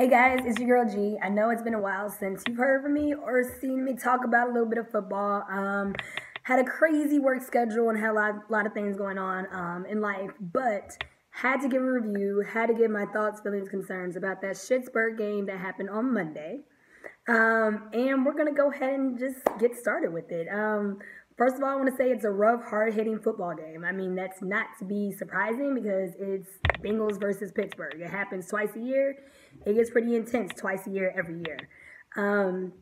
Hey guys, it's your girl G. I know it's been a while since you've heard from me or seen me talk about a little bit of football. Had a crazy work schedule and had a lot of things going on in life, but had to give a review, had to give my thoughts, feelings, concerns about that Pittsburgh game that happened on Monday. And we're going to go ahead and just get started with it. First of all, I want to say it's a rough, hard-hitting football game. I mean, that's not to be surprising because it's Bengals versus Pittsburgh. It happens twice a year. It gets pretty intense twice a year, every year.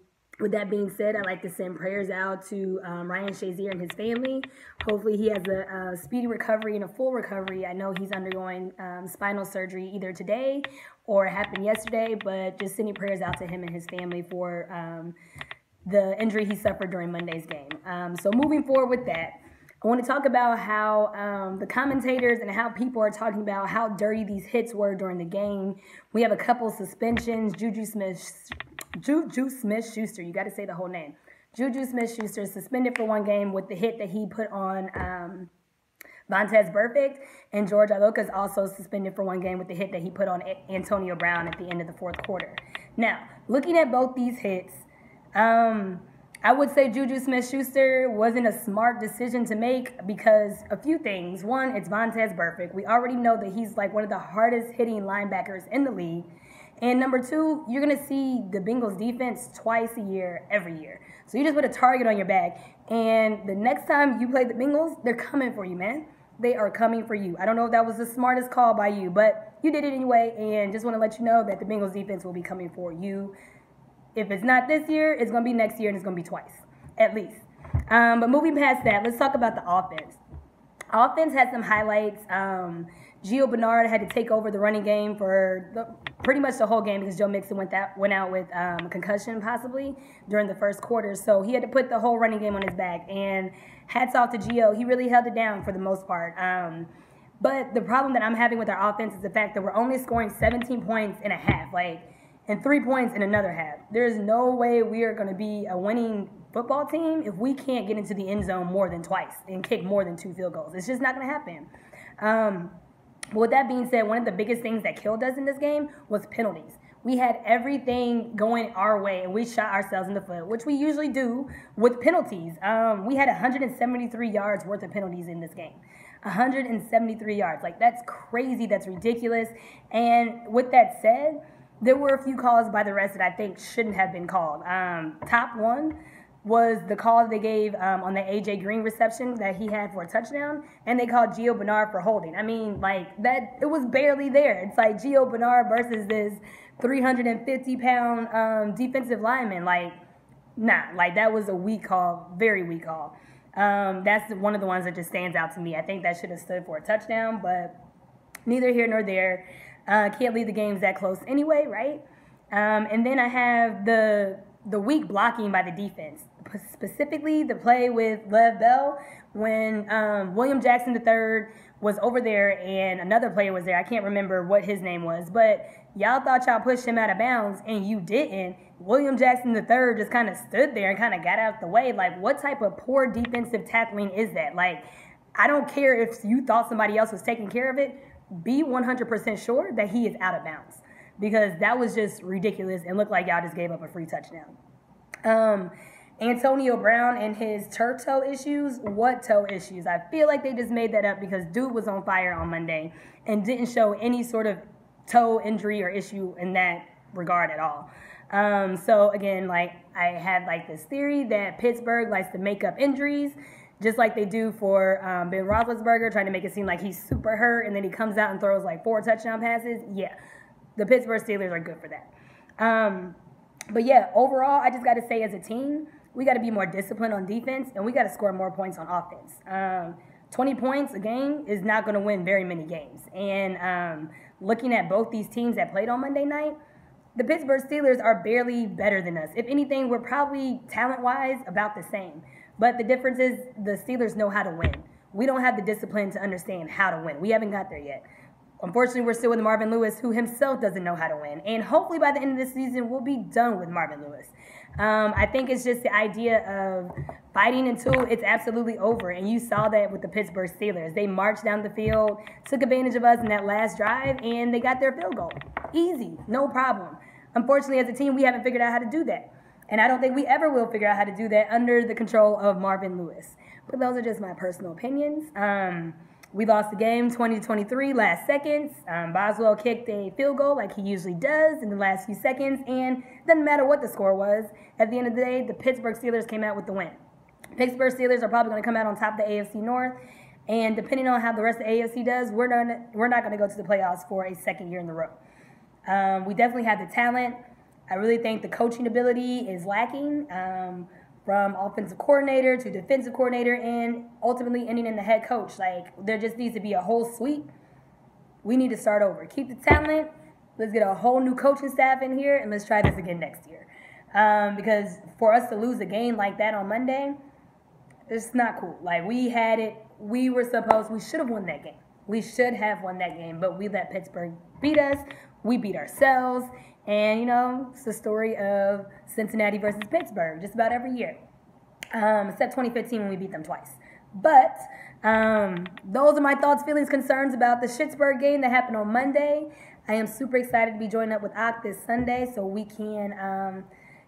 With that being said, I'd like to send prayers out to Ryan Shazier and his family. Hopefully he has a speedy recovery and a full recovery. I know he's undergoing spinal surgery either today or it happened yesterday, but just sending prayers out to him and his family for the injury he suffered during Monday's game. So moving forward with that, I want to talk about how the commentators and how people are talking about how dirty these hits were during the game. We have a couple suspensions. Juju Smith-Schuster, you got to say the whole name. Juju Smith-Schuster suspended for one game with the hit that he put on Vontaze Burfict, and George Iloka is also suspended for one game with the hit that he put on Antonio Brown at the end of the fourth quarter. Now, looking at both these hits, I would say Juju Smith-Schuster wasn't a smart decision to make because a few things. One, it's Vontaze Burfict. We already know that he's like one of the hardest hitting linebackers in the league. And number two, you're going to see the Bengals defense twice a year, every year. So you just put a target on your back. And the next time you play the Bengals, they're coming for you, man. They are coming for you. I don't know if that was the smartest call by you, but you did it anyway. And just want to let you know that the Bengals defense will be coming for you. If it's not this year, it's going to be next year, and it's going to be twice, at least. But moving past that, let's talk about the offense. Offense had some highlights. Gio Bernard had to take over the running game for pretty much the whole game because Joe Mixon went out with a concussion possibly during the first quarter. So he had to put the whole running game on his back. And hats off to Gio. He really held it down for the most part. But the problem that I'm having with our offense is the fact that we're only scoring 17 points in a half. And 3 points in another half. There's no way we are going to be a winning football team if we can't get into the end zone more than twice and kick more than 2 field goals. It's just not going to happen. But with that being said, one of the biggest things that killed us in this game was penalties. We had everything going our way, and we shot ourselves in the foot, which we usually do with penalties. We had 173 yards worth of penalties in this game. 173 yards. That's crazy. That's ridiculous. And with that said, there were a few calls by the rest that I think shouldn't have been called. Top one was the call that they gave on the A.J. Green reception that he had for a touchdown, and they called Gio Bernard for holding. I mean, that it was barely there. It's like Gio Bernard versus this 350-pound defensive lineman. That was a weak call, very weak call. That's one of the ones that just stands out to me. I think that should have stood for a touchdown, but neither here nor there. Can't leave the games that close anyway, right? And then I have the weak blocking by the defense, specifically the play with Lev Bell when William Jackson III was over there and another player was there. I can't remember what his name was, but y'all thought y'all pushed him out of bounds and you didn't. William Jackson III just kind of stood there and kind of got out the way. What type of poor defensive tackling is that? I don't care if you thought somebody else was taking care of it. Be 100% sure that he is out of bounds because that was just ridiculous and looked like y'all just gave up a free touchdown. Antonio Brown and his turf toe issues. What toe issues? I feel like they just made that up because dude was on fire on Monday and didn't show any sort of toe injury or issue in that regard at all. So again, I had this theory that Pittsburgh likes to make up injuries just like they do for Ben Roethlisberger, trying to make it seem like he's super hurt, and then he comes out and throws 4 touchdown passes. Yeah, the Pittsburgh Steelers are good for that. But yeah, overall, I just got to say as a team, we got to be more disciplined on defense, and we got to score more points on offense. 20 points a game is not going to win very many games. And looking at both these teams that played on Monday night, the Pittsburgh Steelers are barely better than us. If anything, we're probably talent-wise about the same. But the difference is the Steelers know how to win. We don't have the discipline to understand how to win. We haven't got there yet. Unfortunately, we're still with Marvin Lewis, who himself doesn't know how to win. And hopefully by the end of this season, we'll be done with Marvin Lewis. I think it's just the idea of fighting until it's absolutely over. And you saw that with the Pittsburgh Steelers. They marched down the field, took advantage of us in that last drive, and they got their field goal. Easy, no problem. Unfortunately, as a team, we haven't figured out how to do that. And I don't think we ever will figure out how to do that under the control of Marvin Lewis. But those are just my personal opinions. We lost the game 20-23 last seconds. Boswell kicked a field goal like he usually does in the last few seconds, and it doesn't matter what the score was. At the end of the day, the Pittsburgh Steelers came out with the win. Pittsburgh Steelers are probably going to come out on top of the AFC North, and depending on how the rest of the AFC does, we're not going to go to the playoffs for a second year in a row. We definitely have the talent. I really think the coaching ability is lacking. From offensive coordinator to defensive coordinator and ultimately ending in the head coach. Like, there just needs to be a whole sweep. We need to start over. Keep the talent. Let's get a whole new coaching staff in here, and let's try this again next year. Because for us to lose a game like that on Monday, it's not cool. Like, we had it. We should have won that game. We should have won that game, but we let Pittsburgh beat us. We beat ourselves. And, you know, it's the story of Cincinnati versus Pittsburgh just about every year, except 2015 when we beat them twice. But those are my thoughts, feelings, concerns about the Pittsburgh game that happened on Monday. I am super excited to be joining up with Ak this Sunday so we can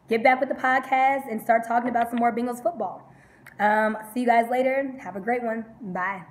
get back with the podcast and start talking about some more Bengals football. See you guys later. Have a great one. Bye.